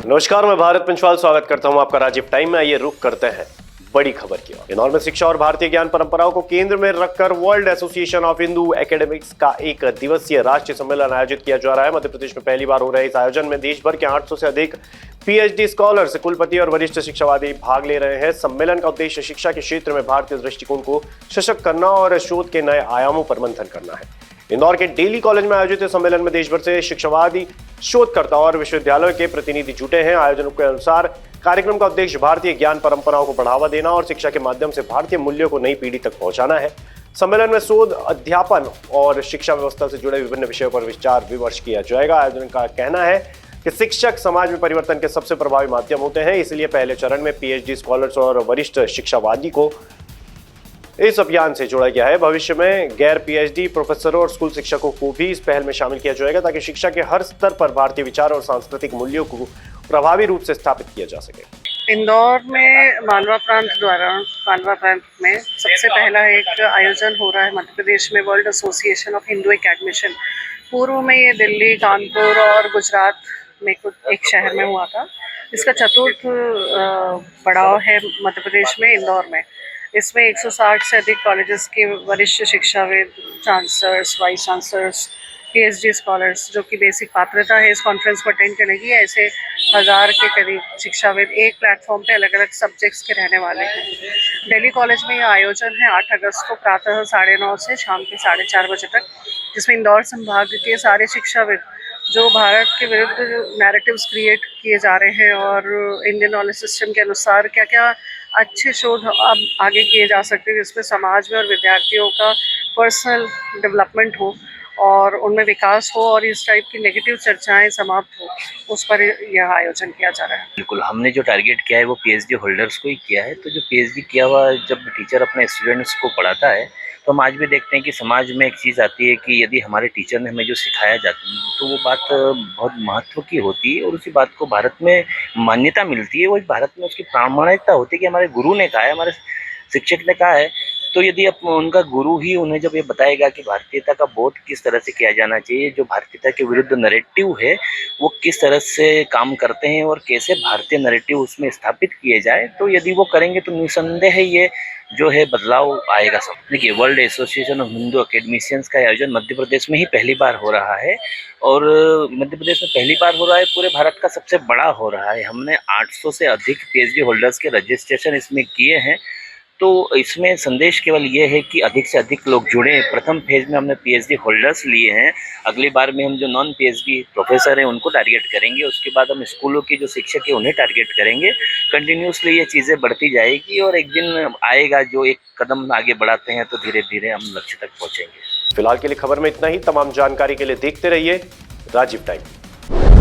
नमस्कार, मैं भारत पंचवाल स्वागत करता हूं आपका राजीव टाइम में। आइए रुक करते हैं बड़ी खबर की ओर। इंदौर में शिक्षा और भारतीय ज्ञान परंपराओं को केंद्र में रखकर world association of Hindu academics का एक दिवसीय राष्ट्रीय सम्मेलन आयोजित किया जा रहा है। मध्य प्रदेश में पहली बार हो रहे इस आयोजन में देश भर के 800 से अधिक पीएचडी स्कॉलर्स, कुलपति और वरिष्ठ शिक्षावादी भाग ले रहे हैं। सम्मेलन का उद्देश्य शिक्षा के क्षेत्र में भारतीय दृष्टिकोण को सशक्त करना और शोध के नए आयामों पर मंथन करना है। इंदौर के डेली कॉलेज में आयोजित इस सम्मेलन में देश भर से शिक्षावादी, शोधकर्ता और विश्वविद्यालयों के प्रतिनिधि जुटे हैं। आयोजन के अनुसार कार्यक्रम का उद्देश्य भारतीय ज्ञान परंपराओं को बढ़ावा देना और शिक्षा के माध्यम से भारतीय मूल्यों को नई पीढ़ी तक पहुंचाना है। सम्मेलन में शोध, अध्यापन और शिक्षा व्यवस्था से जुड़े विभिन्न विषयों पर विचार विमर्श किया जाएगा। आयोजन का कहना है कि शिक्षक समाज में परिवर्तन के सबसे प्रभावी माध्यम होते हैं, इसलिए पहले चरण में पीएचडी स्कॉलर्स और वरिष्ठ शिक्षावादी को इस अभियान से जोड़ा गया है। भविष्य में गैर पीएचडी प्रोफेसरों और स्कूल शिक्षकों को भी इस पहल में शामिल किया जाएगा ताकि शिक्षा के हर स्तर पर भारतीय विचार और सांस्कृतिक मूल्यों को प्रभावी रूप से स्थापित किया जा सके। इंदौर में मालवा प्रांत में सबसे पहला एक आयोजन हो रहा है मध्य प्रदेश में, world association of Hindu academician. पूर्व में ये दिल्ली, कानपुर और गुजरात में कुछ एक शहर में हुआ था। इसका चतुर्थ पड़ाव है मध्य प्रदेश में, इंदौर में। इसमें 160 से अधिक कॉलेजेस के वरिष्ठ शिक्षाविद, chancellors, vice chancellors, PhD scholars, जो कि बेसिक पात्रता है इस कॉन्फ्रेंस को अटेंड करने की, ऐसे 1000 के करीब शिक्षाविद एक प्लेटफॉर्म पे अलग अलग सब्जेक्ट्स के रहने वाले हैं। दिल्ली कॉलेज में यह आयोजन है 8 अगस्त को प्रातः 9:30 से शाम के 4:30 बजे तक, जिसमें इंदौर संभाग के सारे शिक्षाविद जो भारत के विरुद्ध नैरेटिव्स क्रिएट किए जा रहे हैं और इंडियन नॉलेज सिस्टम के अनुसार क्या क्या अच्छे शोध अब आगे किए जा सकते हैं जिसमें समाज में और विद्यार्थियों का पर्सनल डेवलपमेंट हो और उनमें विकास हो और इस टाइप की नेगेटिव चर्चाएं समाप्त हो, उस पर यह आयोजन किया जा रहा है। बिल्कुल, हमने जो टारगेट किया है वो पीएचडी होल्डर्स को ही किया है। तो जो पीएचडी किया हुआ जब टीचर अपने स्टूडेंट्स को पढ़ाता है तो हम आज भी देखते हैं कि समाज में एक चीज़ आती है कि यदि हमारे टीचर ने हमें जो सिखाया जाता है तो वो बात बहुत महत्व की होती है और उसी बात को भारत में मान्यता मिलती है। वो भारत में उसकी प्रामाणिकता होती है कि हमारे गुरु ने कहा है, हमारे शिक्षक ने कहा है। तो यदि अब उनका गुरु ही उन्हें जब ये बताएगा कि भारतीयता का बोध किस तरह से किया जाना चाहिए, जो भारतीयता के विरुद्ध नैरेटिव है वो किस तरह से काम करते हैं और कैसे भारतीय नैरेटिव उसमें स्थापित किए जाए, तो यदि वो करेंगे तो निसंदेह ये जो है बदलाव आएगा। सब देखिए, world association of Hindu academicians का आयोजन मध्य प्रदेश में ही पहली बार हो रहा है और मध्य प्रदेश में पहली बार हो रहा है, पूरे भारत का सबसे बड़ा हो रहा है। हमने 800 से अधिक पीएचडी होल्डर्स के रजिस्ट्रेशन इसमें किए हैं। तो इसमें संदेश केवल ये है कि अधिक से अधिक लोग जुड़े। प्रथम फेज में हमने पीएचडी होल्डर्स लिए हैं, अगली बार में हम जो नॉन पीएचडी प्रोफेसर हैं उनको टारगेट करेंगे, उसके बाद हम स्कूलों के जो शिक्षक हैं उन्हें टारगेट करेंगे। कंटिन्यूसली ये चीज़ें बढ़ती जाएगी और एक दिन आएगा जो एक कदम आगे बढ़ाते हैं तो धीरे धीरे हम लक्ष्य तक पहुँचेंगे। फिलहाल के लिए खबर में इतना ही। तमाम जानकारी के लिए देखते रहिए राजीव टाइम।